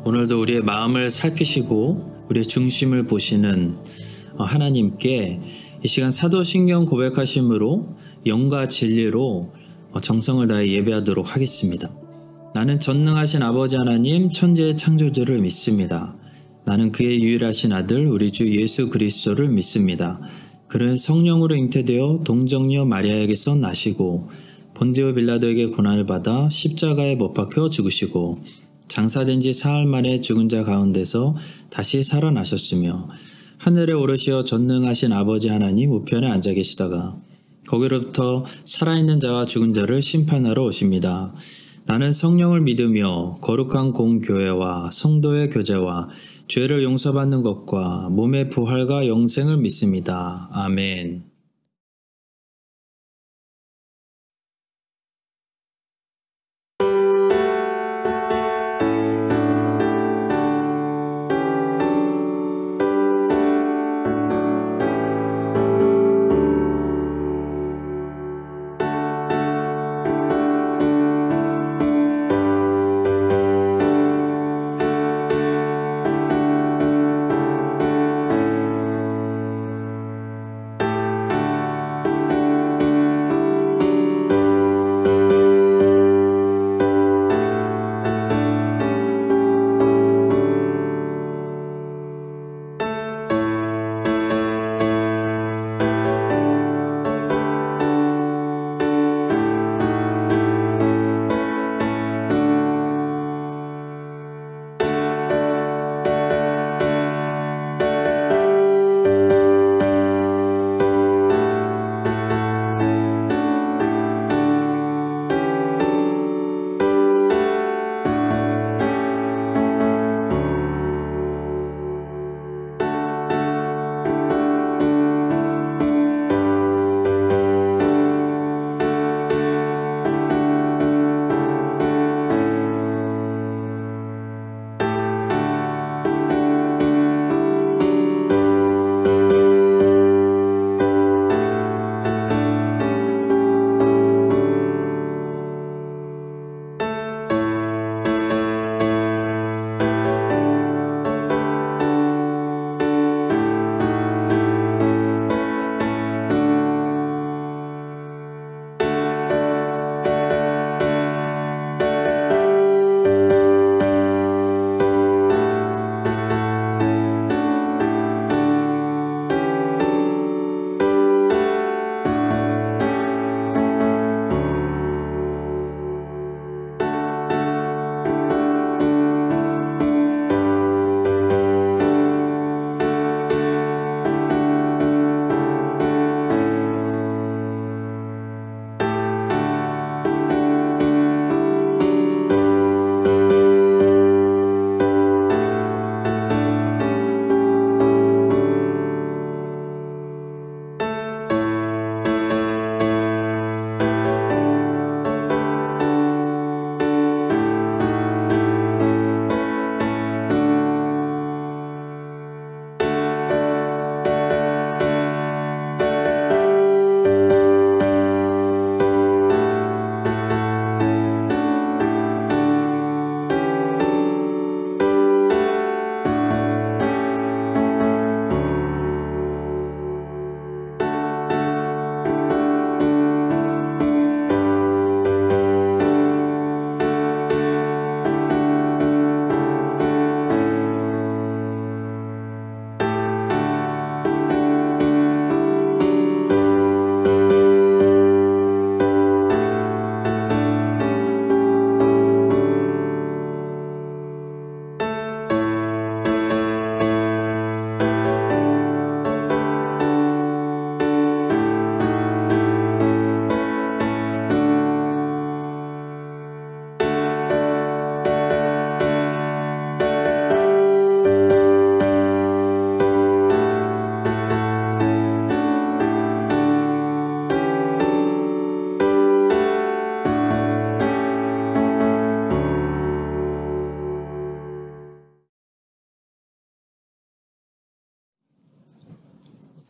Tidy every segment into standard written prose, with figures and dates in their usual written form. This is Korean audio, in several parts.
오늘도 우리의 마음을 살피시고 우리의 중심을 보시는 하나님께 이 시간 사도신경 고백하심으로 영과 진리로 정성을 다해 예배하도록 하겠습니다. 나는 전능하신 아버지 하나님 천지의 창조주를 믿습니다. 나는 그의 유일하신 아들 우리 주 예수 그리스도를 믿습니다. 그는 성령으로 잉태되어 동정녀 마리아에게서 나시고 본디오 빌라도에게 고난을 받아 십자가에 못 박혀 죽으시고 장사된 지 사흘 만에 죽은 자 가운데서 다시 살아나셨으며 하늘에 오르시어 전능하신 아버지 하나님 우편에 앉아 계시다가 거기로부터 살아있는 자와 죽은 자를 심판하러 오십니다. 나는 성령을 믿으며 거룩한 공교회와 성도의 교제와 죄를 용서받는 것과 몸의 부활과 영생을 믿습니다. 아멘.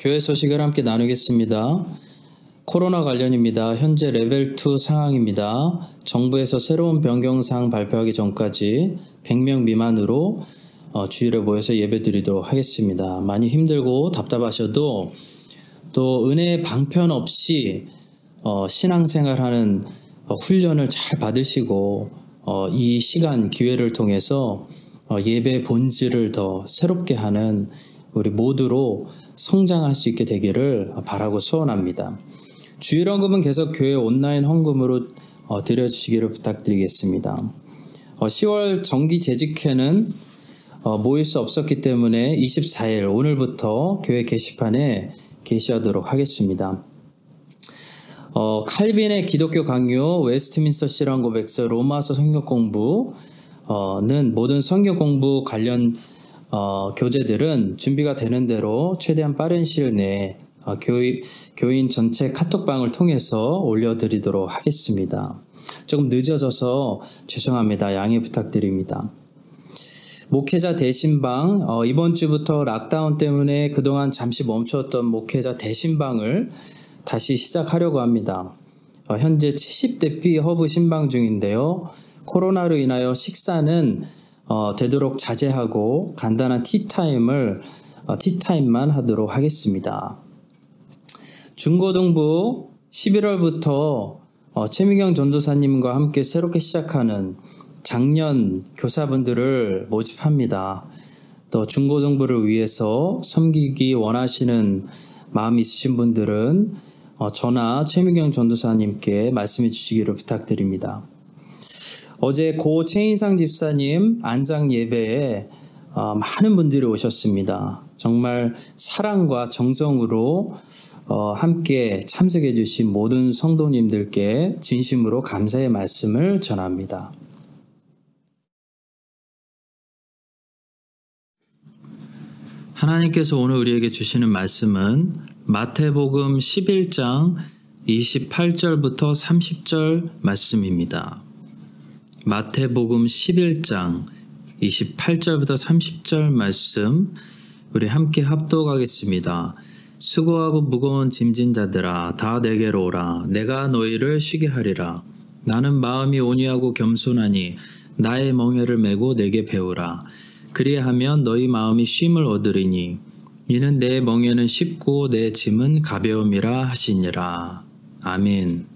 교회 소식을 함께 나누겠습니다. 코로나 관련입니다. 현재 레벨 2 상황입니다. 정부에서 새로운 변경사항 발표하기 전까지 100명 미만으로 주일에 모여서 예배드리도록 하겠습니다. 많이 힘들고 답답하셔도 또 은혜의 방편 없이 신앙생활하는 훈련을 잘 받으시고 이 시간 기회를 통해서 예배 본질을 더 새롭게 하는 우리 모두로 성장할 수 있게 되기를 바라고 소원합니다. 주일 헌금은 계속 교회 온라인 헌금으로 드려주시기를 부탁드리겠습니다. 10월 정기 재직회는 모일 수 없었기 때문에 24일 오늘부터 교회 게시판에 게시하도록 하겠습니다. 칼빈의 기독교 강요, 웨스트민스터 신앙 고백서, 로마서 성경 공부는 모든 성경 공부 관련 교재들은 준비가 되는 대로 최대한 빠른 시일 내에 교인 전체 카톡방을 통해서 올려드리도록 하겠습니다. 조금 늦어져서 죄송합니다. 양해 부탁드립니다. 목회자 대신방, 이번 주부터 락다운 때문에 그동안 잠시 멈추었던 목회자 대신방을 다시 시작하려고 합니다. 현재 70대피 허브 신방 중인데요. 코로나로 인하여 식사는 되도록 자제하고 간단한 티타임만 하도록 하겠습니다. 중고등부 11월부터 최미경 전도사님과 함께 새롭게 시작하는 작년 교사분들을 모집합니다. 또 중고등부를 위해서 섬기기 원하시는 마음이 있으신 분들은 저나 최미경 전도사님께 말씀해 주시기를 부탁드립니다. 어제 고 최인상 집사님 안장 예배에 많은 분들이 오셨습니다. 정말 사랑과 정성으로 함께 참석해 주신 모든 성도님들께 진심으로 감사의 말씀을 전합니다. 하나님께서 오늘 우리에게 주시는 말씀은 마태복음 11장 28절부터 30절 말씀입니다. 마태복음 11장 28절부터 30절 말씀 우리 함께 합독하겠습니다. 수고하고 무거운 짐진 자들아 다 내게로 오라. 내가 너희를 쉬게 하리라. 나는 마음이 온유하고 겸손하니 나의 멍에를 메고 내게 배우라. 그리하면 너희 마음이 쉼을 얻으리니 이는 내 멍에는 쉽고 내 짐은 가벼움이라 하시니라. 아멘.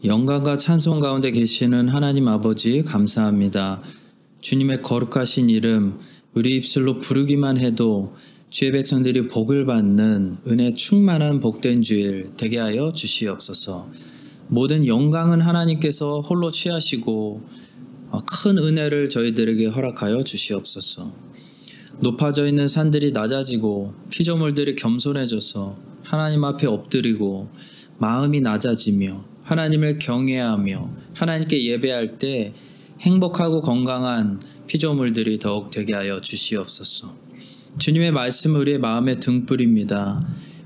영광과 찬송 가운데 계시는 하나님 아버지 감사합니다. 주님의 거룩하신 이름 우리 입술로 부르기만 해도 주의 백성들이 복을 받는 은혜 충만한 복된 주일 되게 하여 주시옵소서. 모든 영광은 하나님께서 홀로 취하시고 큰 은혜를 저희들에게 허락하여 주시옵소서. 높아져 있는 산들이 낮아지고 피조물들이 겸손해져서 하나님 앞에 엎드리고 마음이 낮아지며 하나님을 경외하며 하나님께 예배할 때 행복하고 건강한 피조물들이 더욱 되게 하여 주시옵소서. 주님의 말씀은 우리의 마음의 등불입니다.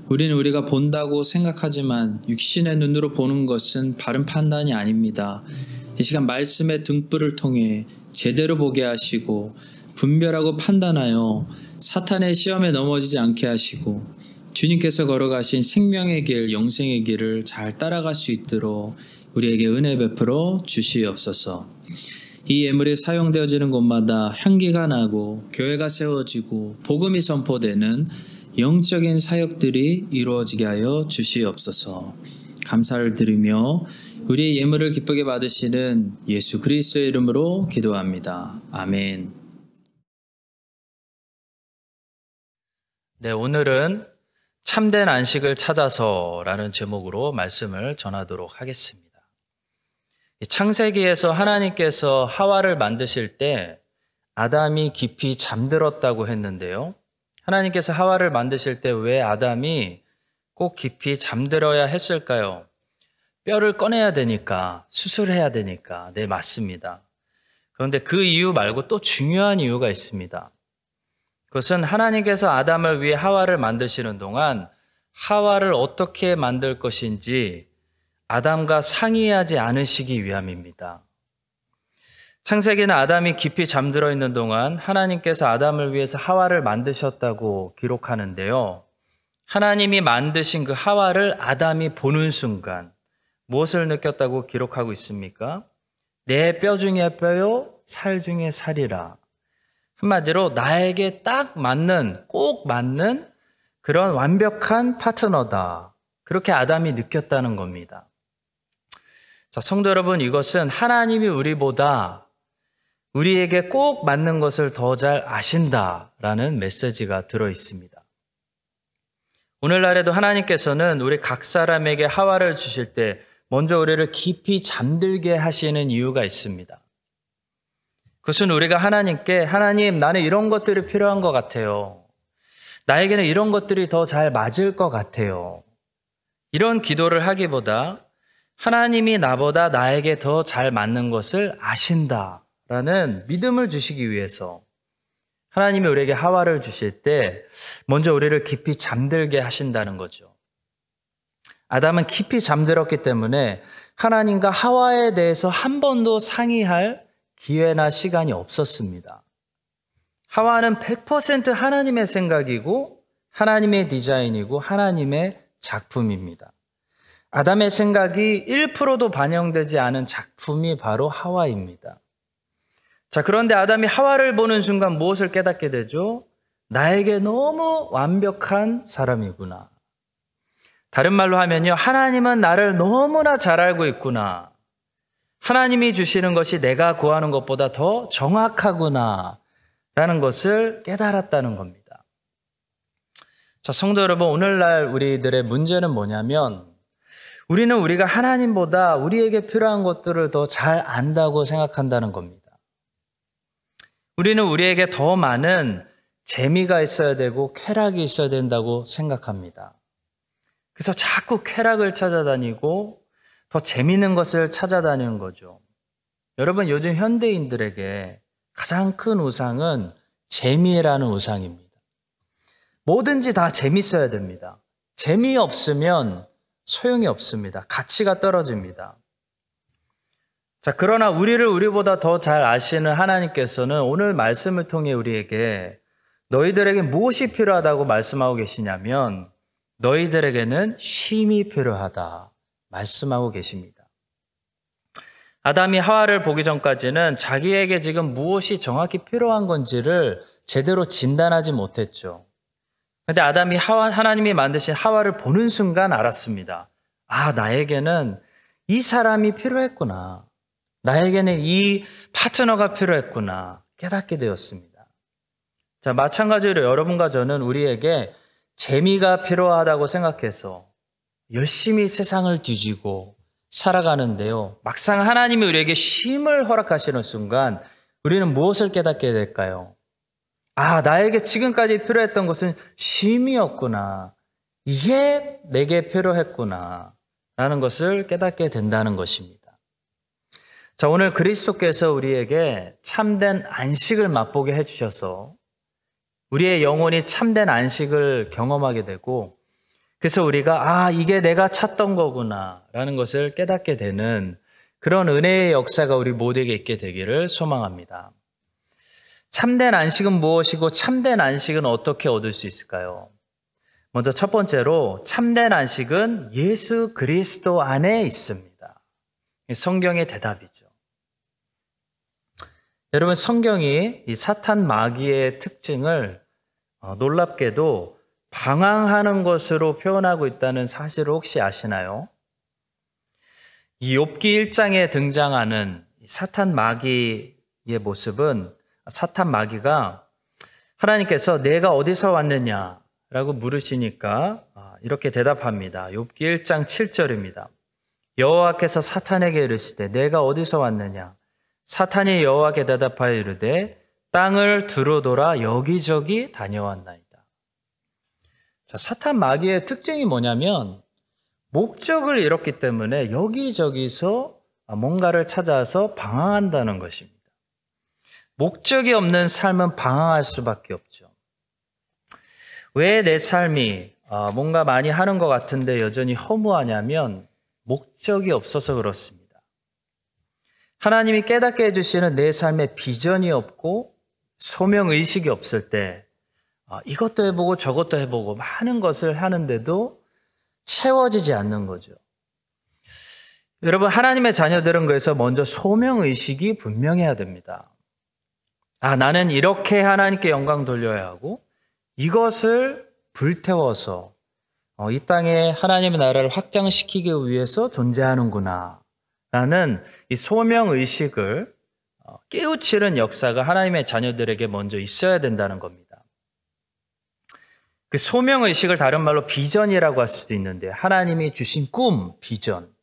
우리는 우리가 본다고 생각하지만 육신의 눈으로 보는 것은 바른 판단이 아닙니다. 이 시간 말씀의 등불을 통해 제대로 보게 하시고 분별하고 판단하여 사탄의 시험에 넘어지지 않게 하시고 주님께서 걸어가신 생명의 길, 영생의 길을 잘 따라갈 수 있도록 우리에게 은혜 베풀어 주시옵소서. 이 예물이 사용되어지는 곳마다 향기가 나고 교회가 세워지고 복음이 선포되는 영적인 사역들이 이루어지게 하여 주시옵소서. 감사를 드리며 우리의 예물을 기쁘게 받으시는 예수 그리스도의 이름으로 기도합니다. 아멘. 네, 오늘은 참된 안식을 찾아서라는 제목으로 말씀을 전하도록 하겠습니다. 창세기에서 하나님께서 하와를 만드실 때 아담이 깊이 잠들었다고 했는데요. 하나님께서 하와를 만드실 때 왜 아담이 꼭 깊이 잠들어야 했을까요? 뼈를 꺼내야 되니까, 수술해야 되니까. 네, 맞습니다. 그런데 그 이유 말고 또 중요한 이유가 있습니다. 그것은 하나님께서 아담을 위해 하와를 만드시는 동안 하와를 어떻게 만들 것인지 아담과 상의하지 않으시기 위함입니다. 창세기는 아담이 깊이 잠들어 있는 동안 하나님께서 아담을 위해서 하와를 만드셨다고 기록하는데요. 하나님이 만드신 그 하와를 아담이 보는 순간 무엇을 느꼈다고 기록하고 있습니까? 내 뼈 중에 뼈요, 살 중에 살이라. 한마디로 나에게 딱 맞는, 꼭 맞는 그런 완벽한 파트너다. 그렇게 아담이 느꼈다는 겁니다. 자, 성도 여러분, 이것은 하나님이 우리보다 우리에게 꼭 맞는 것을 더 잘 아신다라는 메시지가 들어 있습니다. 오늘날에도 하나님께서는 우리 각 사람에게 하와를 주실 때 먼저 우리를 깊이 잠들게 하시는 이유가 있습니다. 그것은 우리가 하나님께 하나님, 나는 이런 것들이 필요한 것 같아요. 나에게는 이런 것들이 더 잘 맞을 것 같아요. 이런 기도를 하기보다 하나님이 나보다 나에게 더 잘 맞는 것을 아신다라는 믿음을 주시기 위해서 하나님이 우리에게 하와를 주실 때 먼저 우리를 깊이 잠들게 하신다는 거죠. 아담은 깊이 잠들었기 때문에 하나님과 하와에 대해서 한 번도 상의할 기회나 시간이 없었습니다. 하와는 100% 하나님의 생각이고 하나님의 디자인이고 하나님의 작품입니다. 아담의 생각이 1%도 반영되지 않은 작품이 바로 하와입니다. 자, 그런데 아담이 하와를 보는 순간 무엇을 깨닫게 되죠? 나에게 너무 완벽한 사람이구나. 다른 말로 하면요, 하나님은 나를 너무나 잘 알고 있구나. 하나님이 주시는 것이 내가 구하는 것보다 더 정확하구나 라는 것을 깨달았다는 겁니다. 자, 성도 여러분, 오늘날 우리들의 문제는 뭐냐면 우리는 우리가 하나님보다 우리에게 필요한 것들을 더 잘 안다고 생각한다는 겁니다. 우리는 우리에게 더 많은 재미가 있어야 되고 쾌락이 있어야 된다고 생각합니다. 그래서 자꾸 쾌락을 찾아다니고 더 재미있는 것을 찾아다니는 거죠. 여러분, 요즘 현대인들에게 가장 큰 우상은 재미라는 우상입니다. 뭐든지 다 재밌어야 됩니다. 재미없으면 소용이 없습니다. 가치가 떨어집니다. 자, 그러나 우리를 우리보다 더 잘 아시는 하나님께서는 오늘 말씀을 통해 우리에게 너희들에게 무엇이 필요하다고 말씀하고 계시냐면 너희들에게는 쉼이 필요하다 말씀하고 계십니다. 아담이 하와를 보기 전까지는 자기에게 지금 무엇이 정확히 필요한 건지를 제대로 진단하지 못했죠. 그런데 아담이 하나님이 만드신 하와를 보는 순간 알았습니다. 아, 나에게는 이 사람이 필요했구나. 나에게는 이 파트너가 필요했구나. 깨닫게 되었습니다. 자, 마찬가지로 여러분과 저는 우리에게 재미가 필요하다고 생각해서 열심히 세상을 뒤지고 살아가는데요. 막상 하나님이 우리에게 쉼을 허락하시는 순간 우리는 무엇을 깨닫게 될까요? 아, 나에게 지금까지 필요했던 것은 쉼이었구나. 이게 내게 필요했구나. 라는 것을 깨닫게 된다는 것입니다. 자, 오늘 그리스도께서 우리에게 참된 안식을 맛보게 해주셔서 우리의 영혼이 참된 안식을 경험하게 되고 그래서 우리가 이게 내가 찾던 거구나 라는 것을 깨닫게 되는 그런 은혜의 역사가 우리 모두에게 있게 되기를 소망합니다. 참된 안식은 무엇이고 참된 안식은 어떻게 얻을 수 있을까요? 먼저 첫 번째로 참된 안식은 예수 그리스도 안에 있습니다. 성경의 대답이죠. 여러분, 성경이 이 사탄 마귀의 특징을 놀랍게도 방황하는 것으로 표현하고 있다는 사실을 혹시 아시나요? 이 욥기 1장에 등장하는 사탄 마귀의 모습은 사탄 마귀가 하나님께서 내가 어디서 왔느냐라고 물으시니까 이렇게 대답합니다. 욥기 1장 7절입니다. 여호와께서 사탄에게 이르시되 내가 어디서 왔느냐? 사탄이 여호와께 대답하여 이르되 땅을 두루돌아 여기저기 다녀왔나이다. 자, 사탄 마귀의 특징이 뭐냐면 목적을 잃었기 때문에 여기저기서 뭔가를 찾아서 방황한다는 것입니다. 목적이 없는 삶은 방황할 수밖에 없죠. 왜 내 삶이 뭔가 많이 하는 것 같은데 여전히 허무하냐면 목적이 없어서 그렇습니다. 하나님이 깨닫게 해주시는 내 삶에 비전이 없고 소명의식이 없을 때 이것도 해보고 저것도 해보고 많은 것을 하는데도 채워지지 않는 거죠. 여러분, 하나님의 자녀들은 그래서 먼저 소명의식이 분명해야 됩니다. 나는 이렇게 하나님께 영광 돌려야 하고 이것을 불태워서 이 땅에 하나님의 나라를 확장시키기 위해서 존재하는구나 라는 이 소명의식을 깨우치는 역사가 하나님의 자녀들에게 먼저 있어야 된다는 겁니다. 그 소명의식을 다른 말로 비전이라고 할 수도 있는데 하나님이 주신 꿈, 비전.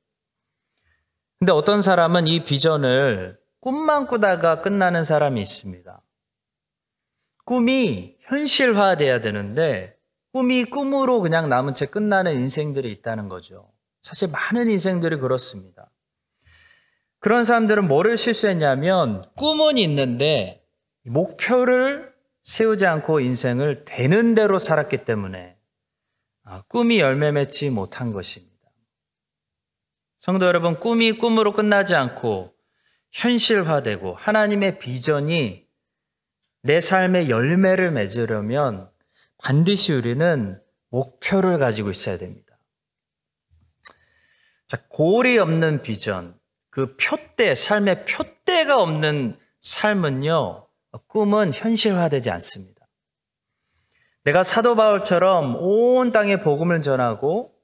근데 어떤 사람은 이 비전을 꿈만 꾸다가 끝나는 사람이 있습니다. 꿈이 현실화돼야 되는데 꿈이 꿈으로 그냥 남은 채 끝나는 인생들이 있다는 거죠. 사실 많은 인생들이 그렇습니다. 그런 사람들은 뭐를 실수했냐면 꿈은 있는데 목표를 세우지 않고 인생을 되는 대로 살았기 때문에 꿈이 열매 맺지 못한 것입니다. 성도 여러분, 꿈이 꿈으로 끝나지 않고 현실화되고 하나님의 비전이 내 삶의 열매를 맺으려면 반드시 우리는 목표를 가지고 있어야 됩니다. 자, 골이 없는 비전, 그 표대, 삶의 표대가 없는 삶은요, 꿈은 현실화되지 않습니다. 내가 사도 바울처럼 온 땅에 복음을 전하고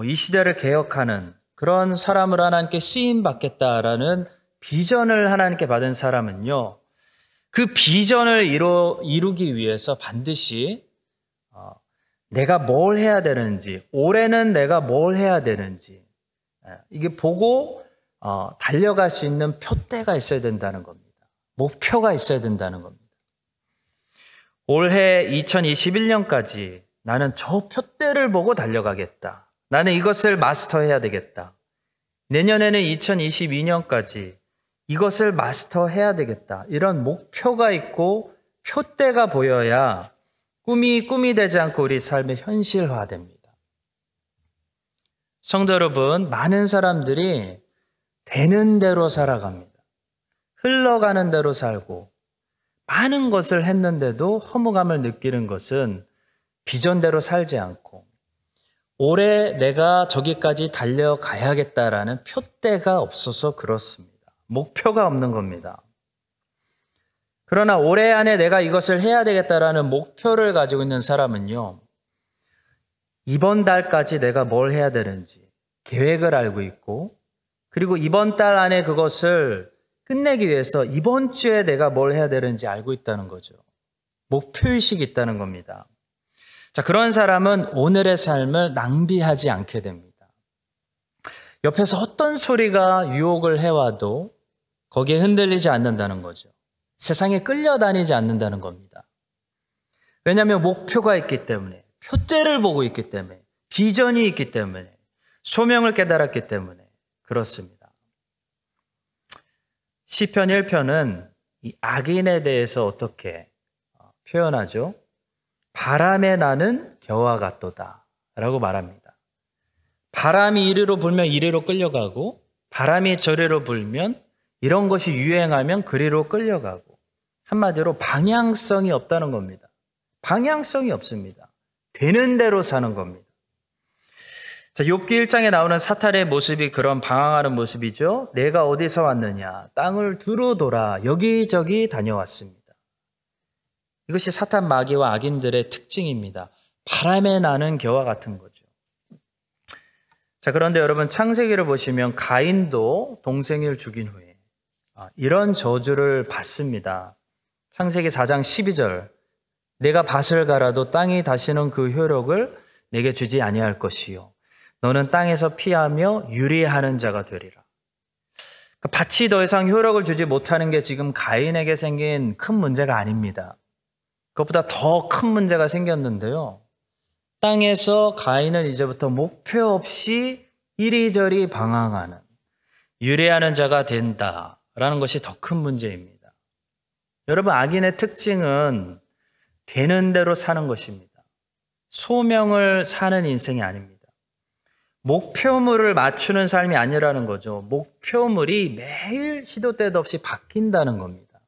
이 시대를 개혁하는 그런 사람을 하나님께 쓰임 받겠다라는 비전을 하나님께 받은 사람은요, 그 비전을 이루기 위해서 반드시 내가 뭘 해야 되는지, 올해는 내가 뭘 해야 되는지 이게 보고 달려갈 수 있는 표대가 있어야 된다는 겁니다. 목표가 있어야 된다는 겁니다. 올해 2021년까지 나는 저 표대를 보고 달려가겠다. 나는 이것을 마스터해야 되겠다. 내년에는 2022년까지 이것을 마스터해야 되겠다. 이런 목표가 있고 표대가 보여야 꿈이 되지 않고 우리 삶의 현실화됩니다. 성도 여러분, 많은 사람들이 되는 대로 살아갑니다. 흘러가는 대로 살고 많은 것을 했는데도 허무감을 느끼는 것은 비전대로 살지 않고 올해 내가 저기까지 달려가야겠다라는 표대가 없어서 그렇습니다. 목표가 없는 겁니다. 그러나 올해 안에 내가 이것을 해야 되겠다라는 목표를 가지고 있는 사람은요, 이번 달까지 내가 뭘 해야 되는지 계획을 알고 있고 그리고 이번 달 안에 그것을 끝내기 위해서 이번 주에 내가 뭘 해야 되는지 알고 있다는 거죠. 목표의식이 있다는 겁니다. 자, 그런 사람은 오늘의 삶을 낭비하지 않게 됩니다. 옆에서 어떤 소리가 유혹을 해와도 거기에 흔들리지 않는다는 거죠. 세상에 끌려다니지 않는다는 겁니다. 왜냐하면 목표가 있기 때문에, 표대를 보고 있기 때문에, 비전이 있기 때문에, 소명을 깨달았기 때문에 그렇습니다. 시편 1편은 이 악인에 대해서 어떻게 표현하죠? 바람에 나는 겨와 같도다 라고 말합니다. 바람이 이리로 불면 이리로 끌려가고, 바람이 저리로 불면 이런 것이 유행하면 그리로 끌려가고, 한마디로 방향성이 없다는 겁니다. 방향성이 없습니다. 되는 대로 사는 겁니다. 자, 욥기 1장에 나오는 사탄의 모습이 그런 방황하는 모습이죠. 내가 어디서 왔느냐? 땅을 두루 돌아 여기저기 다녀왔습니다. 이것이 사탄 마귀와 악인들의 특징입니다. 바람에 나는 겨와 같은 거죠. 자, 그런데 여러분 창세기를 보시면 가인도 동생을 죽인 후에 이런 저주를 받습니다. 창세기 4장 12절, 내가 밭을 갈아도 땅이 다시는 그 효력을 내게 주지 아니할 것이요, 너는 땅에서 피하며 유리하는 자가 되리라. 밭이 더 이상 효력을 주지 못하는 게 지금 가인에게 생긴 큰 문제가 아닙니다. 그것보다 더 큰 문제가 생겼는데요. 땅에서 가인은 이제부터 목표 없이 이리저리 방황하는, 유리하는 자가 된다라는 것이 더 큰 문제입니다. 여러분, 악인의 특징은 되는 대로 사는 것입니다. 소명을 사는 인생이 아닙니다. 목표물을 맞추는 삶이 아니라는 거죠. 목표물이 매일 시도 때도 없이 바뀐다는 겁니다.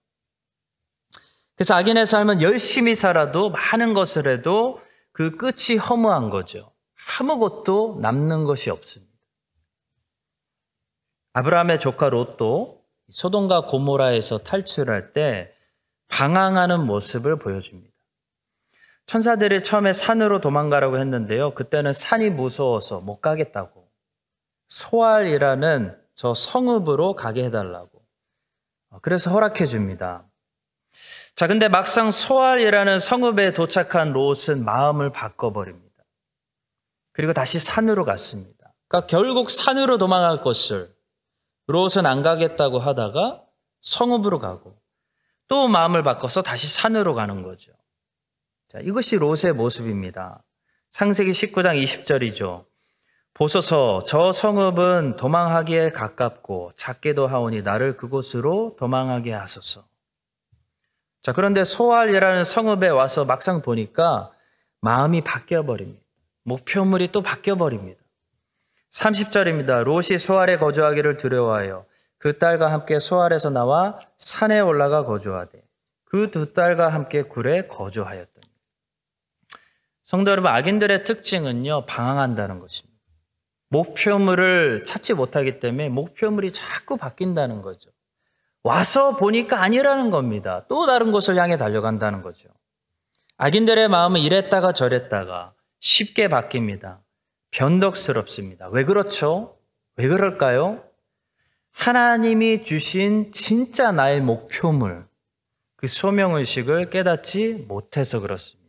그래서 악인의 삶은 열심히 살아도, 많은 것을 해도 그 끝이 허무한 거죠. 아무것도 남는 것이 없습니다. 아브라함의 조카 롯도 소돔과 고모라에서 탈출할 때 방황하는 모습을 보여줍니다. 천사들이 처음에 산으로 도망가라고 했는데요. 그때는 산이 무서워서 못 가겠다고, 소알이라는 저 성읍으로 가게 해달라고, 그래서 허락해 줍니다. 자, 근데 막상 소알이라는 성읍에 도착한 롯은 마음을 바꿔버립니다. 그리고 다시 산으로 갔습니다. 그러니까 결국 산으로 도망갈 것을 롯은 안 가겠다고 하다가 성읍으로 가고, 또 마음을 바꿔서 다시 산으로 가는 거죠. 자, 이것이 롯의 모습입니다. 창세기 19장 20절이죠. 보소서, 저 성읍은 도망하기에 가깝고 작게도 하오니 나를 그곳으로 도망하게 하소서. 자, 그런데 소알이라는 성읍에 와서 막상 보니까 마음이 바뀌어버립니다. 목표물이 또 바뀌어버립니다. 30절입니다. 롯이 소알에 거주하기를 두려워하여 그 딸과 함께 소알에서 나와 산에 올라가 거주하되 그 두 딸과 함께 굴에 거주하였더니. 성도 여러분, 악인들의 특징은요, 방황한다는 것입니다. 목표물을 찾지 못하기 때문에 목표물이 자꾸 바뀐다는 거죠. 와서 보니까 아니라는 겁니다. 또 다른 곳을 향해 달려간다는 거죠. 악인들의 마음은 이랬다가 저랬다가 쉽게 바뀝니다. 변덕스럽습니다. 왜 그렇죠? 왜 그럴까요? 하나님이 주신 진짜 나의 목표물, 그 소명의식을 깨닫지 못해서 그렇습니다.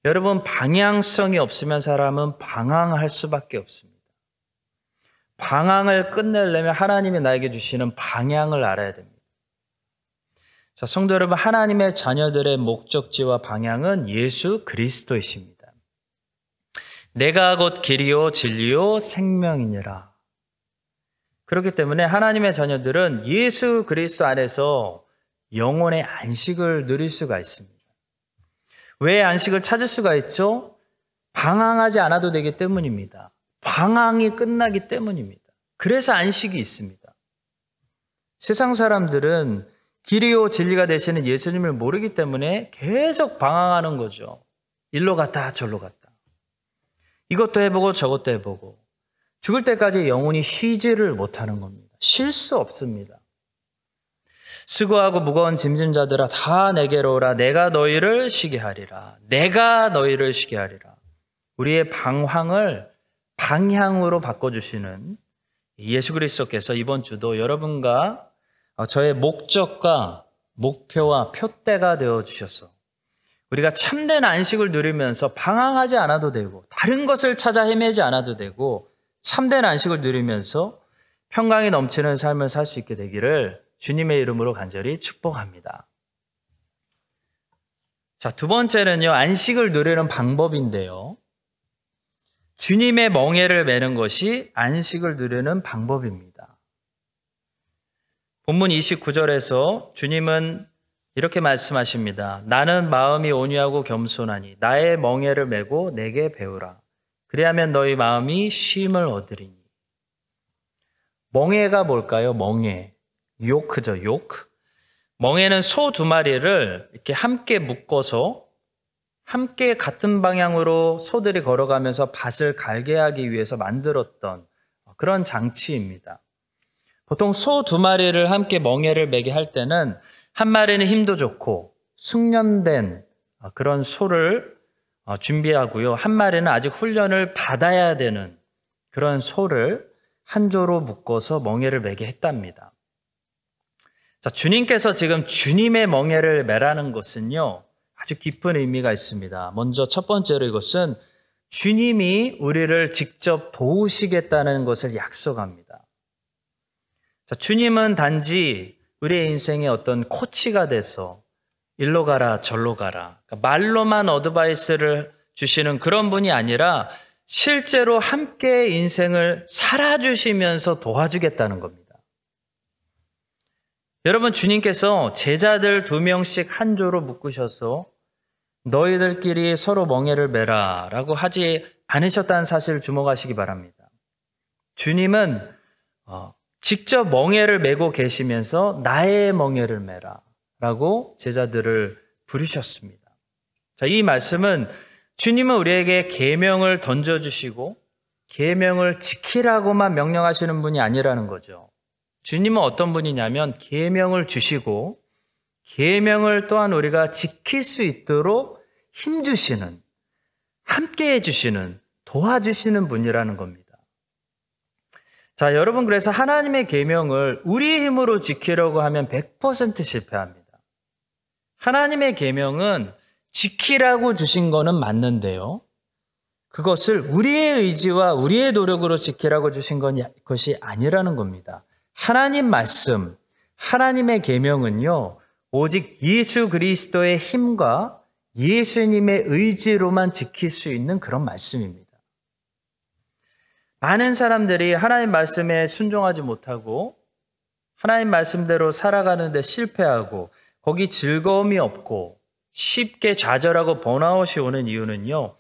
여러분, 방향성이 없으면 사람은 방황할 수밖에 없습니다. 방황을 끝내려면 하나님이 나에게 주시는 방향을 알아야 됩니다. 자, 성도 여러분, 하나님의 자녀들의 목적지와 방향은 예수 그리스도이십니다. 내가 곧 길이요 진리요 생명이니라. 그렇기 때문에 하나님의 자녀들은 예수 그리스도 안에서 영혼의 안식을 누릴 수가 있습니다. 왜 안식을 찾을 수가 있죠? 방황하지 않아도 되기 때문입니다. 방황이 끝나기 때문입니다. 그래서 안식이 있습니다. 세상 사람들은 길이요 진리가 되시는 예수님을 모르기 때문에 계속 방황하는 거죠. 일로 갔다 저로 갔다. 이것도 해보고 저것도 해보고 죽을 때까지 영혼이 쉬지를 못하는 겁니다. 쉴 수 없습니다. 수고하고 무거운 짐진 자들아 다 내게로 오라. 내가 너희를 쉬게 하리라. 내가 너희를 쉬게 하리라. 우리의 방황을 방향으로 바꿔주시는 예수 그리스도께서 이번 주도 여러분과 저의 목적과 목표와 표대가 되어주셔서 우리가 참된 안식을 누리면서 방황하지 않아도 되고 다른 것을 찾아 헤매지 않아도 되고 참된 안식을 누리면서 평강이 넘치는 삶을 살 수 있게 되기를 주님의 이름으로 간절히 축복합니다. 자, 두 번째는요, 안식을 누리는 방법인데요. 주님의 멍에를 매는 것이 안식을 누리는 방법입니다. 본문 29절에서 주님은 이렇게 말씀하십니다. 나는 마음이 온유하고 겸손하니 나의 멍에를 메고 내게 배우라. 그리하면 너희 마음이 쉼을 얻으리니. 멍에가 뭘까요? 멍에. 요크죠, 요크. 멍에는 소 두 마리를 이렇게 함께 묶어서 함께 같은 방향으로 소들이 걸어가면서 밭을 갈게 하기 위해서 만들었던 그런 장치입니다. 보통 소 두 마리를 함께 멍에를 매게 할 때는 한 마리는 힘도 좋고 숙련된 그런 소를 준비하고요. 한 마리는 아직 훈련을 받아야 되는 그런 소를 한 조로 묶어서 멍에를 매게 했답니다. 자, 주님께서 지금 주님의 멍에를 매라는 것은요, 아주 깊은 의미가 있습니다. 먼저 첫 번째로 이것은 주님이 우리를 직접 도우시겠다는 것을 약속합니다. 자, 주님은 단지 우리의 인생의 어떤 코치가 돼서 일로 가라 절로 가라, 그러니까 말로만 어드바이스를 주시는 그런 분이 아니라 실제로 함께 인생을 살아주시면서 도와주겠다는 겁니다. 여러분, 주님께서 제자들 2명씩 한 조로 묶으셔서 너희들끼리 서로 멍에를 매라 라고 하지 않으셨다는 사실을 주목하시기 바랍니다. 주님은 직접 멍에를 메고 계시면서 나의 멍에를 매라 라고 제자들을 부르셨습니다. 자, 이 말씀은 주님은 우리에게 계명을 던져주시고 계명을 지키라고만 명령하시는 분이 아니라는 거죠. 주님은 어떤 분이냐면 계명을 주시고 계명을 또한 우리가 지킬 수 있도록 힘주시는, 함께 해주시는, 도와주시는 분이라는 겁니다. 자, 여러분, 그래서 하나님의 계명을 우리의 힘으로 지키려고 하면 100% 실패합니다. 하나님의 계명은 지키라고 주신 거는 맞는데요, 그것을 우리의 의지와 우리의 노력으로 지키라고 주신 것이 아니라는 겁니다. 하나님 말씀, 하나님의 계명은요, 오직 예수 그리스도의 힘과 예수님의 의지로만 지킬 수 있는 그런 말씀입니다. 많은 사람들이 하나님 말씀에 순종하지 못하고 하나님 말씀대로 살아가는 데 실패하고 거기 즐거움이 없고 쉽게 좌절하고 번아웃이 오는 이유는요,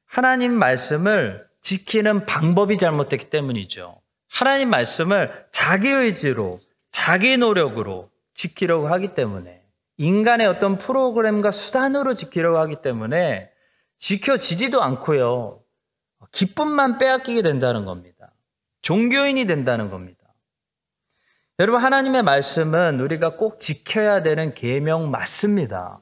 하나님 말씀을 지키는 방법이 잘못됐기 때문이죠. 하나님 말씀을 자기 의지로, 자기 노력으로 지키려고 하기 때문에, 인간의 어떤 프로그램과 수단으로 지키려고 하기 때문에 지켜지지도 않고요, 기쁨만 빼앗기게 된다는 겁니다. 종교인이 된다는 겁니다. 여러분, 하나님의 말씀은 우리가 꼭 지켜야 되는 계명 맞습니다.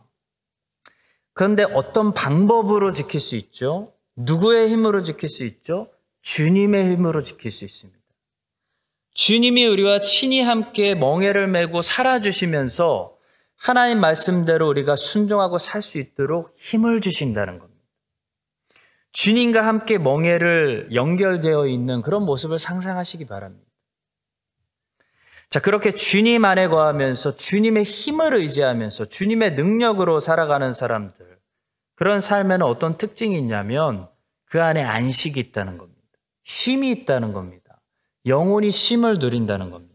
그런데 어떤 방법으로 지킬 수 있죠? 누구의 힘으로 지킬 수 있죠? 주님의 힘으로 지킬 수 있습니다. 주님이 우리와 친히 함께 멍에를 메고 살아주시면서 하나님 말씀대로 우리가 순종하고 살 수 있도록 힘을 주신다는 겁니다. 주님과 함께 멍에를 연결되어 있는 그런 모습을 상상하시기 바랍니다. 자, 그렇게 주님 안에 거하면서 주님의 힘을 의지하면서 주님의 능력으로 살아가는 사람들, 그런 삶에는 어떤 특징이 있냐면 그 안에 안식이 있다는 겁니다. 쉼이 있다는 겁니다. 영혼이 쉼을 누린다는 겁니다.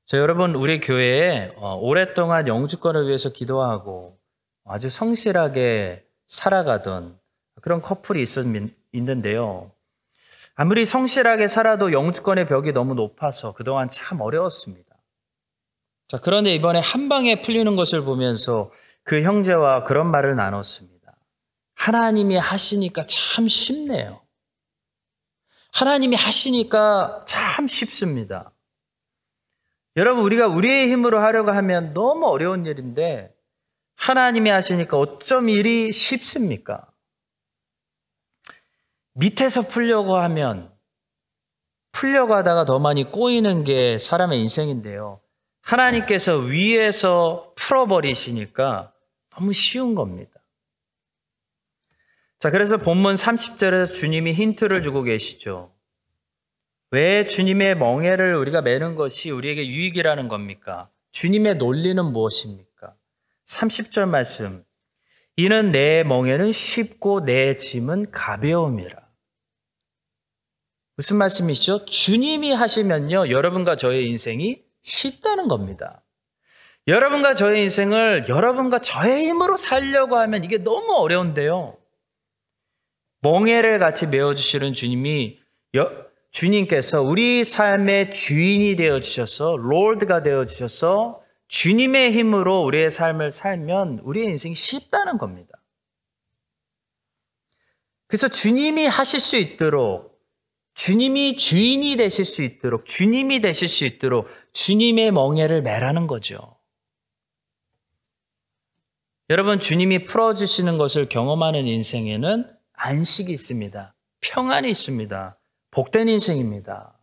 자, 여러분, 우리 교회에 오랫동안 영주권을 위해서 기도하고 아주 성실하게 살아가던 그런 커플이 있는데요. 아무리 성실하게 살아도 영주권의 벽이 너무 높아서 그동안 참 어려웠습니다. 자, 그런데 이번에 한 방에 풀리는 것을 보면서 그 형제와 그런 말을 나눴습니다. 하나님이 하시니까 참 쉽네요. 하나님이 하시니까 참 쉽습니다. 여러분, 우리가 우리의 힘으로 하려고 하면 너무 어려운 일인데 하나님이 하시니까 어쩜 일이 쉽습니까? 밑에서 풀려고 하면 풀려가다가 더 많이 꼬이는 게 사람의 인생인데요. 하나님께서 위에서 풀어버리시니까 너무 쉬운 겁니다. 자, 그래서 본문 30절에서 주님이 힌트를 주고 계시죠. 왜 주님의 멍에를 우리가 매는 것이 우리에게 유익이라는 겁니까? 주님의 논리는 무엇입니까? 30절 말씀. 이는 내 멍에는 쉽고 내 짐은 가벼움이라. 무슨 말씀이시죠? 주님이 하시면요, 여러분과 저의 인생이 쉽다는 겁니다. 여러분과 저의 인생을 여러분과 저의 힘으로 살려고 하면 이게 너무 어려운데요. 멍에를 같이 메어주시는 주님께서 우리 삶의 주인이 되어주셔서 롤드가 되어주셔서 주님의 힘으로 우리의 삶을 살면 우리의 인생이 쉽다는 겁니다. 그래서 주님이 하실 수 있도록, 주님이 주인이 되실 수 있도록, 주님이 되실 수 있도록 주님의 멍에를 매라는 거죠. 여러분, 주님이 풀어주시는 것을 경험하는 인생에는 안식이 있습니다. 평안이 있습니다. 복된 인생입니다.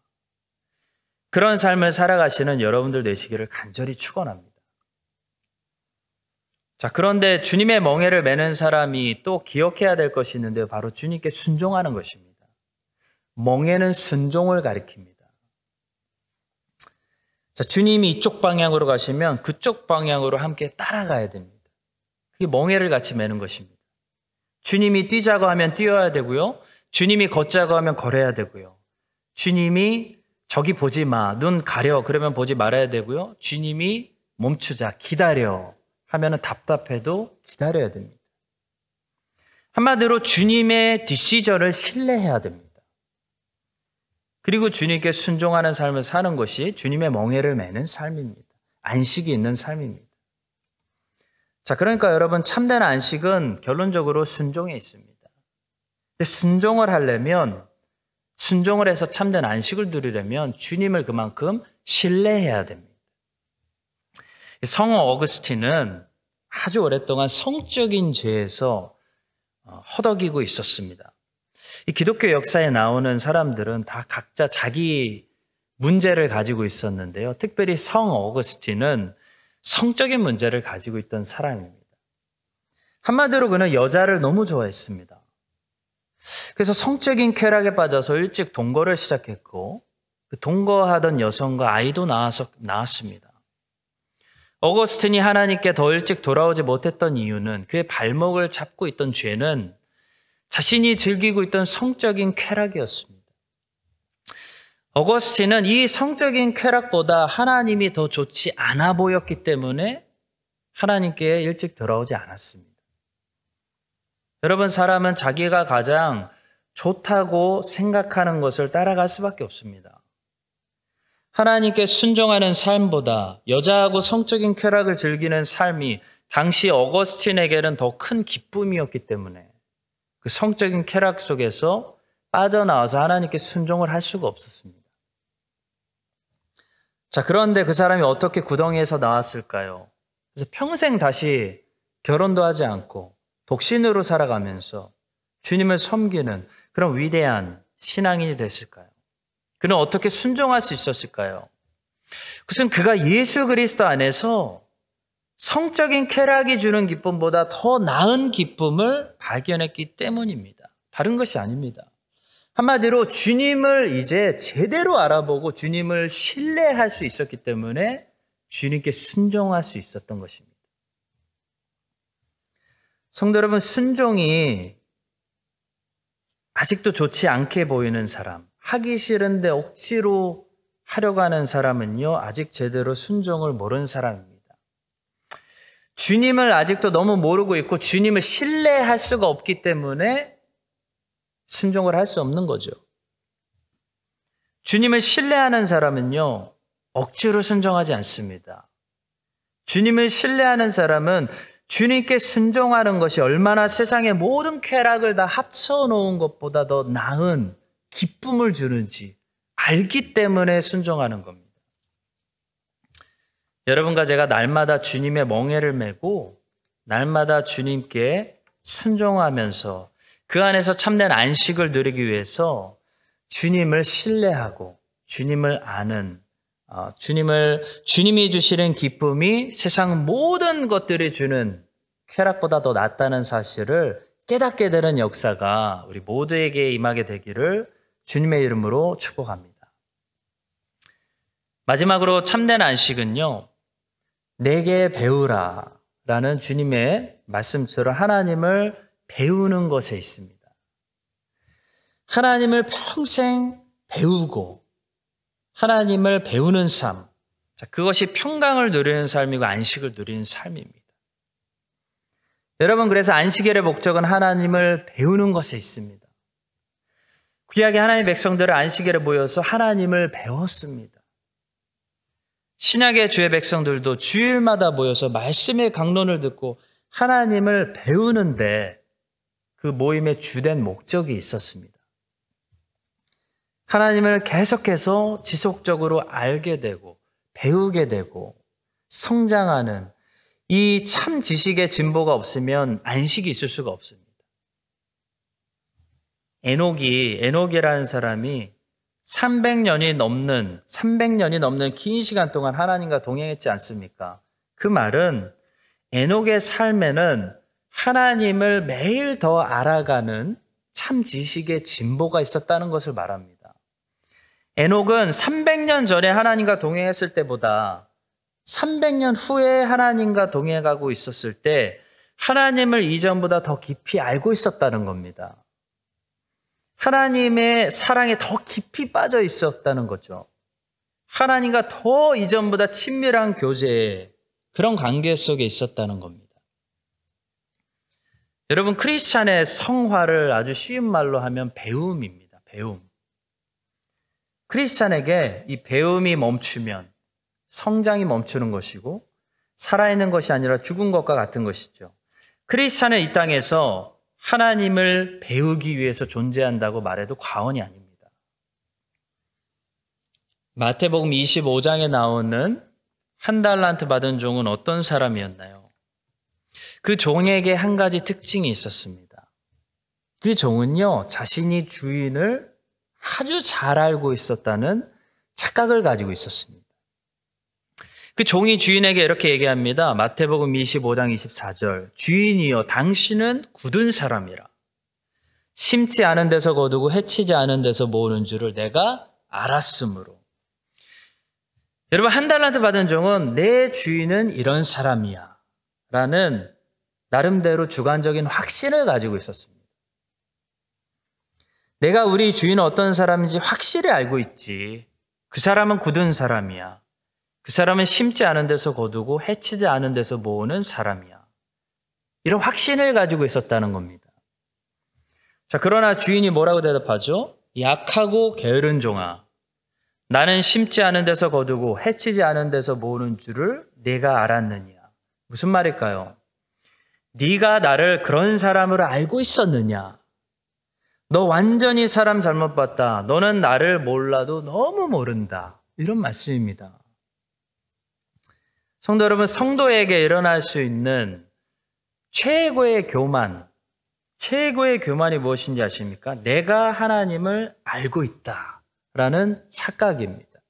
그런 삶을 살아가시는 여러분들 되시기를 간절히 축원합니다. 자, 그런데 주님의 멍에를 매는 사람이 또 기억해야 될 것이 있는데 바로 주님께 순종하는 것입니다. 멍에는 순종을 가리킵니다. 자, 주님이 이쪽 방향으로 가시면 그쪽 방향으로 함께 따라가야 됩니다. 그게 멍에를 같이 매는 것입니다. 주님이 뛰자고 하면 뛰어야 되고요. 주님이 걷자고 하면 걸어야 되고요. 주님이 저기 보지 마, 눈 가려 그러면 보지 말아야 되고요. 주님이 멈추자, 기다려 하면은 답답해도 기다려야 됩니다. 한마디로 주님의 디시전을 신뢰해야 됩니다. 그리고 주님께 순종하는 삶을 사는 것이 주님의 멍에를 매는 삶입니다. 안식이 있는 삶입니다. 자, 그러니까 여러분, 참된 안식은 결론적으로 순종에 있습니다. 근데 순종을 하려면, 순종을 해서 참된 안식을 누리려면 주님을 그만큼 신뢰해야 됩니다. 성 어거스틴은 아주 오랫동안 성적인 죄에서 허덕이고 있었습니다. 이 기독교 역사에 나오는 사람들은 다 각자 자기 문제를 가지고 있었는데요. 특별히 성 어거스틴은 성적인 문제를 가지고 있던 사람입니다. 한마디로 그는 여자를 너무 좋아했습니다. 그래서 성적인 쾌락에 빠져서 일찍 동거를 시작했고 그 동거하던 여성과 아이도 낳았습니다. 어거스틴이 하나님께 더 일찍 돌아오지 못했던 이유는 그의 발목을 잡고 있던 죄는 자신이 즐기고 있던 성적인 쾌락이었습니다. 어거스틴은 이 성적인 쾌락보다 하나님이 더 좋지 않아 보였기 때문에 하나님께 일찍 돌아오지 않았습니다. 여러분, 사람은 자기가 가장 좋다고 생각하는 것을 따라갈 수밖에 없습니다. 하나님께 순종하는 삶보다 여자하고 성적인 쾌락을 즐기는 삶이 당시 어거스틴에게는 더 큰 기쁨이었기 때문에 그 성적인 쾌락 속에서 빠져나와서 하나님께 순종을 할 수가 없었습니다. 자, 그런데 그 사람이 어떻게 구덩이에서 나왔을까요? 그래서 평생 다시 결혼도 하지 않고 독신으로 살아가면서 주님을 섬기는 그런 위대한 신앙인이 됐을까요? 그는 어떻게 순종할 수 있었을까요? 그것은 그가 예수 그리스도 안에서 성적인 쾌락이 주는 기쁨보다 더 나은 기쁨을 발견했기 때문입니다. 다른 것이 아닙니다. 한마디로 주님을 이제 제대로 알아보고 주님을 신뢰할 수 있었기 때문에 주님께 순종할 수 있었던 것입니다. 성도 여러분, 순종이 아직도 좋지 않게 보이는 사람, 하기 싫은데 억지로 하려고 하는 사람은요, 아직 제대로 순종을 모르는 사람입니다. 주님을 아직도 너무 모르고 있고 주님을 신뢰할 수가 없기 때문에 순종을 할 수 없는 거죠. 주님을 신뢰하는 사람은요, 억지로 순종하지 않습니다. 주님을 신뢰하는 사람은 주님께 순종하는 것이 얼마나 세상의 모든 쾌락을 다 합쳐놓은 것보다 더 나은 기쁨을 주는지 알기 때문에 순종하는 겁니다. 여러분과 제가 날마다 주님의 멍에를 메고 날마다 주님께 순종하면서 그 안에서 참된 안식을 누리기 위해서 주님을 신뢰하고 주님을 아는, 주님이 주시는 기쁨이 세상 모든 것들이 주는 쾌락보다 더 낫다는 사실을 깨닫게 되는 역사가 우리 모두에게 임하게 되기를 주님의 이름으로 축복합니다. 마지막으로 참된 안식은요, 내게 배우라 라는 주님의 말씀처럼 하나님을 배우는 것에 있습니다. 하나님을 평생 배우고 하나님을 배우는 삶, 그것이 평강을 누리는 삶이고 안식을 누리는 삶입니다. 여러분, 그래서 안식일의 목적은 하나님을 배우는 것에 있습니다. 구약의 하나님의 백성들은 안식일에 모여서 하나님을 배웠습니다. 신약의 주의 백성들도 주일마다 모여서 말씀의 강론을 듣고 하나님을 배우는데 그 모임의 주된 목적이 있었습니다. 하나님을 계속해서 지속적으로 알게 되고 배우게 되고 성장하는 이 참 지식의 진보가 없으면 안식이 있을 수가 없습니다. 에녹이라는 사람이 300년이 넘는 긴 시간 동안 하나님과 동행했지 않습니까? 그 말은 에녹의 삶에는 하나님을 매일 더 알아가는 참 지식의 진보가 있었다는 것을 말합니다. 에녹은 300년 전에 하나님과 동행했을 때보다 300년 후에 하나님과 동행하고 있었을 때 하나님을 이전보다 더 깊이 알고 있었다는 겁니다. 하나님의 사랑에 더 깊이 빠져 있었다는 거죠. 하나님과 더 이전보다 친밀한 교제에 그런 관계 속에 있었다는 겁니다. 여러분, 크리스찬의 성화를 아주 쉬운 말로 하면 배움입니다. 배움. 크리스찬에게 이 배움이 멈추면 성장이 멈추는 것이고 살아있는 것이 아니라 죽은 것과 같은 것이죠. 크리스찬은 이 땅에서 하나님을 배우기 위해서 존재한다고 말해도 과언이 아닙니다. 마태복음 25장에 나오는 한 달란트 받은 종은 어떤 사람이었나요? 그 종에게 한 가지 특징이 있었습니다. 그 종은요, 자신이 주인을 아주 잘 알고 있었다는 착각을 가지고 있었습니다. 그 종이 주인에게 이렇게 얘기합니다. 마태복음 25장 24절. 주인이여, 당신은 굳은 사람이라. 심지 않은 데서 거두고 해치지 않은 데서 모으는 줄을 내가 알았으므로. 여러분, 한 달란트 받은 종은 내 주인은 이런 사람이야 라는 나름대로 주관적인 확신을 가지고 있었습니다. 내가 우리 주인은 어떤 사람인지 확실히 알고 있지. 그 사람은 굳은 사람이야. 그 사람은 심지 않은 데서 거두고 해치지 않은 데서 모으는 사람이야. 이런 확신을 가지고 있었다는 겁니다. 자, 그러나 주인이 뭐라고 대답하죠? 약하고 게으른 종아, 나는 심지 않은 데서 거두고 해치지 않은 데서 모으는 줄을 네가 알았느냐. 무슨 말일까요? 네가 나를 그런 사람으로 알고 있었느냐? 너 완전히 사람 잘못 봤다. 너는 나를 몰라도 너무 모른다. 이런 말씀입니다. 성도 여러분, 성도에게 일어날 수 있는 최고의 교만이 무엇인지 아십니까? 내가 하나님을 알고 있다라는 착각입니다.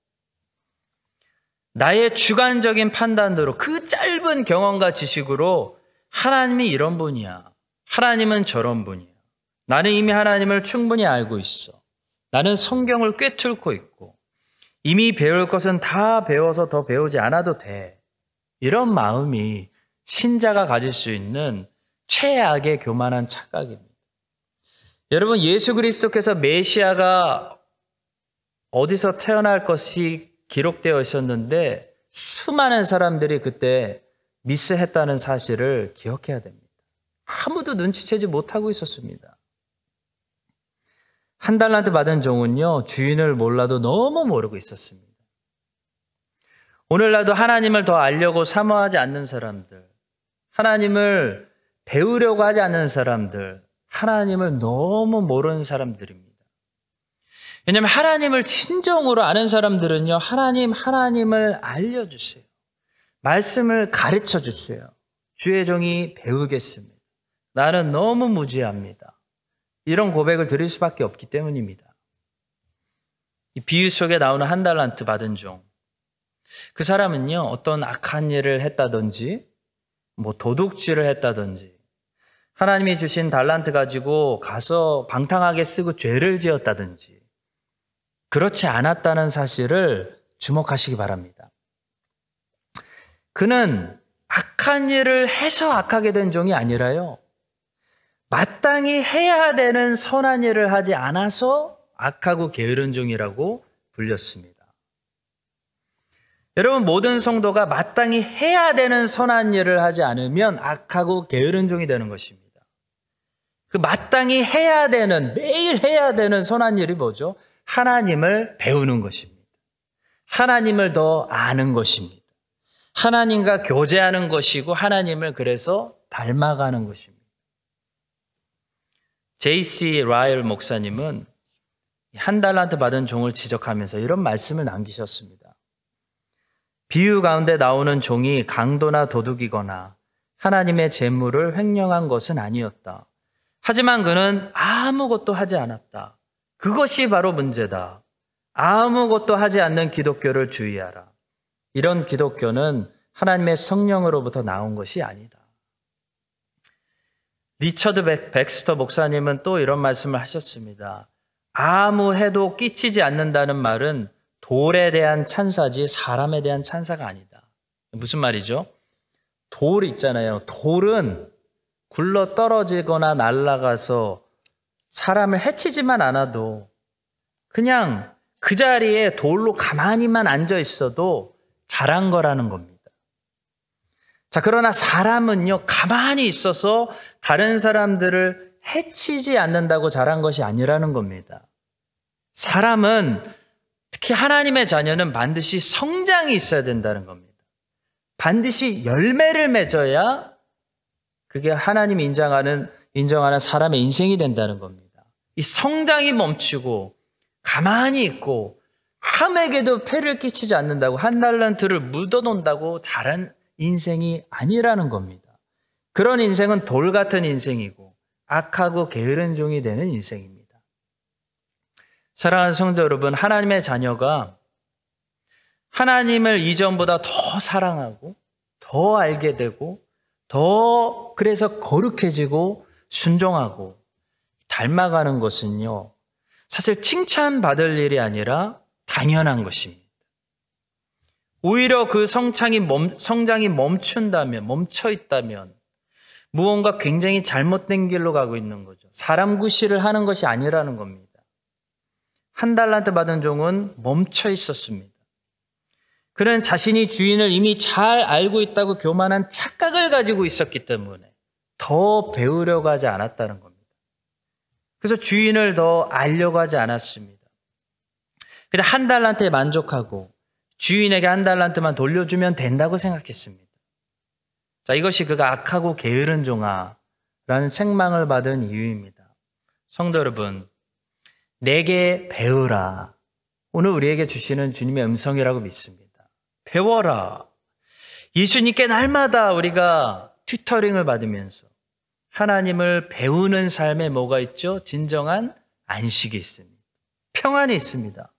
나의 주관적인 판단으로 그 짧은 경험과 지식으로 하나님이 이런 분이야. 하나님은 저런 분이야. 나는 이미 하나님을 충분히 알고 있어. 나는 성경을 꿰뚫고 있고 이미 배울 것은 다 배워서 더 배우지 않아도 돼. 이런 마음이 신자가 가질 수 있는 최악의 교만한 착각입니다. 여러분, 예수 그리스도께서 메시아가 어디서 태어날 것이 기록되어 있었는데 수많은 사람들이 그때 미스했다는 사실을 기억해야 됩니다. 아무도 눈치채지 못하고 있었습니다. 한 달란트 받은 종은요, 주인을 몰라도 너무 모르고 있었습니다. 오늘날도 하나님을 더 알려고 사모하지 않는 사람들, 하나님을 배우려고 하지 않는 사람들, 하나님을 너무 모르는 사람들입니다. 왜냐하면 하나님을 진정으로 아는 사람들은요, 하나님을 알려주세요. 말씀을 가르쳐 주세요. 주의 종이 배우겠습니다. 나는 너무 무지합니다. 이런 고백을 드릴 수밖에 없기 때문입니다. 이 비유 속에 나오는 한 달란트 받은 종. 그 사람은요, 어떤 악한 일을 했다든지, 도둑질을 했다든지, 하나님이 주신 달란트 가지고 가서 방탕하게 쓰고 죄를 지었다든지, 그렇지 않았다는 사실을 주목하시기 바랍니다. 그는 악한 일을 해서 악하게 된 종이 아니라요, 마땅히 해야 되는 선한 일을 하지 않아서 악하고 게으른 종이라고 불렸습니다. 여러분, 모든 성도가 마땅히 해야 되는 선한 일을 하지 않으면 악하고 게으른 종이 되는 것입니다. 그 마땅히 해야 되는, 매일 해야 되는 선한 일이 뭐죠? 하나님을 배우는 것입니다. 하나님을 더 아는 것입니다. 하나님과 교제하는 것이고 하나님을 그래서 닮아가는 것입니다. J.C. 라일 목사님은 한 달란트 받은 종을 지적하면서 이런 말씀을 남기셨습니다. 비유 가운데 나오는 종이 강도나 도둑이거나 하나님의 재물을 횡령한 것은 아니었다. 하지만 그는 아무것도 하지 않았다. 그것이 바로 문제다. 아무것도 하지 않는 기독교를 주의하라. 이런 기독교는 하나님의 성령으로부터 나온 것이 아니다. 리처드 백스터 목사님은 또 이런 말씀을 하셨습니다. 아무 해도 끼치지 않는다는 말은 돌에 대한 찬사지 사람에 대한 찬사가 아니다. 무슨 말이죠? 돌 있잖아요. 돌은 굴러 떨어지거나 날아가서 사람을 해치지만 않아도 그냥 그 자리에 돌로 가만히만 앉아 있어도 잘한 거라는 겁니다. 자, 그러나 사람은요, 가만히 있어서 다른 사람들을 해치지 않는다고 잘한 것이 아니라는 겁니다. 사람은, 특히 하나님의 자녀는 반드시 성장이 있어야 된다는 겁니다. 반드시 열매를 맺어야 그게 하나님이 인정하는 사람의 인생이 된다는 겁니다. 이 성장이 멈추고 가만히 있고 함에게도 폐를 끼치지 않는다고 한 달란트를 묻어놓는다고 잘한 인생이 아니라는 겁니다. 그런 인생은 돌 같은 인생이고 악하고 게으른 종이 되는 인생입니다. 사랑하는 성도 여러분, 하나님의 자녀가 하나님을 이전보다 더 사랑하고 더 알게 되고 더 그래서 거룩해지고 순종하고 닮아가는 것은요, 사실 칭찬받을 일이 아니라 당연한 것입니다. 오히려 그 성장이 멈춰 있다면 무언가 굉장히 잘못된 길로 가고 있는 거죠. 사람 구실을 하는 것이 아니라는 겁니다. 한 달란트 받은 종은 멈춰 있었습니다. 그는 자신이 주인을 이미 잘 알고 있다고 교만한 착각을 가지고 있었기 때문에 더 배우려고 하지 않았다는 겁니다. 그래서 주인을 더 알려고 하지 않았습니다. 그냥 한 달란트에 만족하고 주인에게 한 달란트만 돌려주면 된다고 생각했습니다. 자, 이것이 그가 악하고 게으른 종아라는 책망을 받은 이유입니다. 성도 여러분, 내게 배우라. 오늘 우리에게 주시는 주님의 음성이라고 믿습니다. 배워라. 예수님께 날마다 우리가 튜터링을 받으면서 하나님을 배우는 삶에 뭐가 있죠? 진정한 안식이 있습니다. 평안이 있습니다.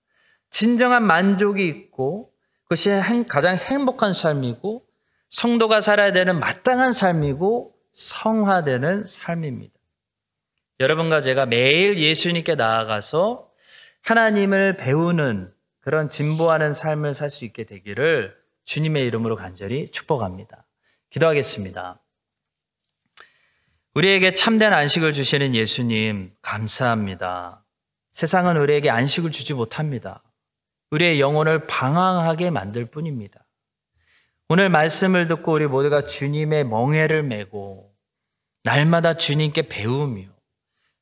진정한 만족이 있고 그것이 가장 행복한 삶이고 성도가 살아야 되는 마땅한 삶이고 성화되는 삶입니다. 여러분과 제가 매일 예수님께 나아가서 하나님을 배우는 그런 진보하는 삶을 살 수 있게 되기를 주님의 이름으로 간절히 축복합니다. 기도하겠습니다. 우리에게 참된 안식을 주시는 예수님, 감사합니다. 세상은 우리에게 안식을 주지 못합니다. 우리의 영혼을 방황하게 만들 뿐입니다. 오늘 말씀을 듣고 우리 모두가 주님의 멍에를 메고 날마다 주님께 배우며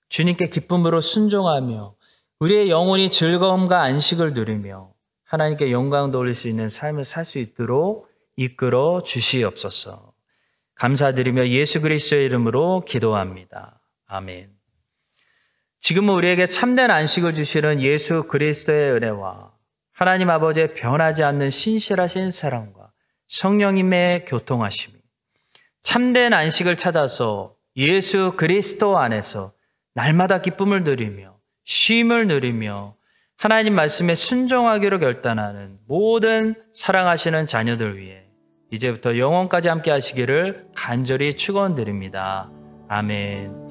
주님께 기쁨으로 순종하며 우리의 영혼이 즐거움과 안식을 누리며 하나님께 영광 돌릴 수 있는 삶을 살 수 있도록 이끌어 주시옵소서. 감사드리며 예수 그리스도의 이름으로 기도합니다. 아멘. 지금은 우리에게 참된 안식을 주시는 예수 그리스도의 은혜와 하나님 아버지의 변하지 않는 신실하신 사랑과 성령님의 교통하심이 참된 안식을 찾아서 예수 그리스도 안에서 날마다 기쁨을 누리며 쉼을 누리며 하나님 말씀에 순종하기로 결단하는 모든 사랑하시는 자녀들 위해 이제부터 영원까지 함께 하시기를 간절히 축원드립니다. 아멘.